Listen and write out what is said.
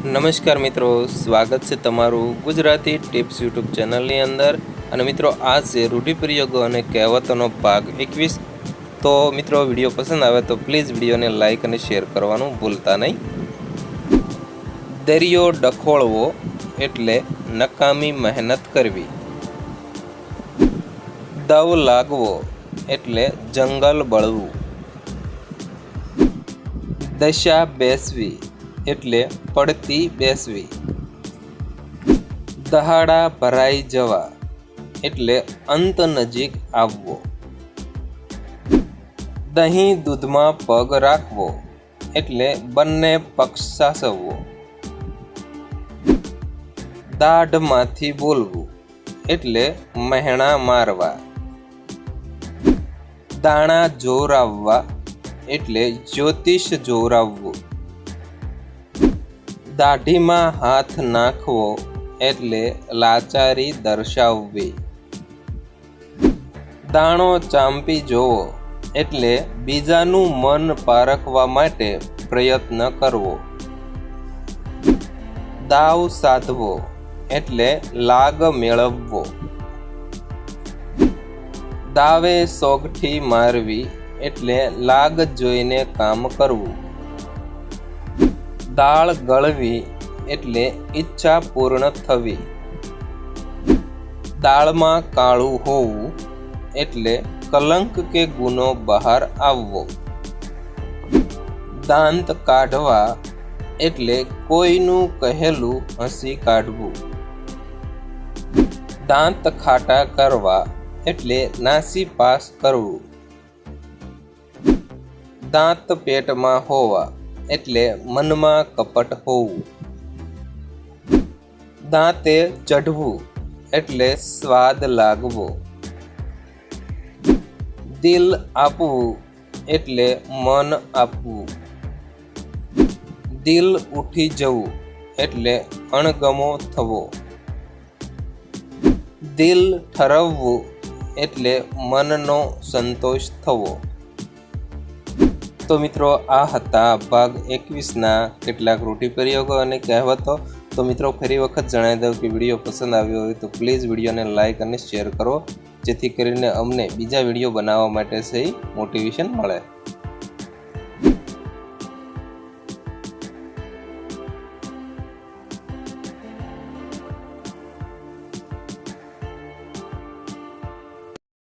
નમસ્કાર મિત્રો, સ્વાગત છે તમારું ગુજરાતી ટિપ્સ યુટ્યુબ ચેનલની અંદર। અને મિત્રો આ છે રૂઢિપ્રયોગો અને કહેવતોનો ભાગ 21। તો મિત્રો વિડીયો પસંદ આવે તો પ્લીઝ વિડીયોને લાઇક અને શેર કરવાનું ભૂલતા નહીં। દરિયો ડખોળવો એટલે નકામી મહેનત કરવી। દવ લાગવો એટલે જંગલ બળવું। દશા બેસવી એટલે પડતી બેસવી। દહાડા ભરાઈ જવા એટલે અંત નજીક આવવો। દહીં દૂધમાં પગ રાખવો એટલે બંને પક્ષ સાસવવો। દાઢમાંથી બોલવું એટલે મહેણા મારવા। દાણા જોરાવવા એટલે જ્યોતિષ જોરાવવું। દાઢીમાં હાથ નાખવો એટલે લાચારી દર્શાવવી। દાણો ચાંપી જોવો એટલે બીજાનું મન પારખવા માટે પ્રયત્ન કરવો। દાવ સાધવો એટલે લાગ મેળવવો। દાવે સોગઠી મારવી એટલે લાગ જોઈને કામ કરવું। દાળ ગળવી એટલે ઈચ્છા પૂર્ણ થવી। દાળમાં કાળું હોવું એટલે કલંક કે ગુનો બહાર આવવો। દાંત કાઢવા એટલે કોઈનું કહેલું હસી કાઢવું। દાંત ખાટા કરવા એટલે નાસી પાસ કરવું। દાંત પેટમાં હોવા એટલે મનમાં કપટ હોવું। દાંતે ચઢવું એટલે સ્વાદ લાગવો। દિલ આપવું એટલે મન આપવું। દિલ ઉઠી જવું એટલે અણગમો થવો। દિલ ઠરવવું એટલે મનનો સંતોષ થવો। તો મિત્રો આ હતા ભાગ 21ના કેટલાક રૂઢિપ્રયોગો અને કહેવતો। તો મિત્રો ફરી વખત જણાવી દઉં કે વિડીયો પસંદ આવ્યો હોય તો પ્લીઝ વિડીયોને લાઇક અને શેર કરો, જેથી કરીને અમને બીજા વિડીયો બનાવવા માટે સહી મોટિવેશન મળે।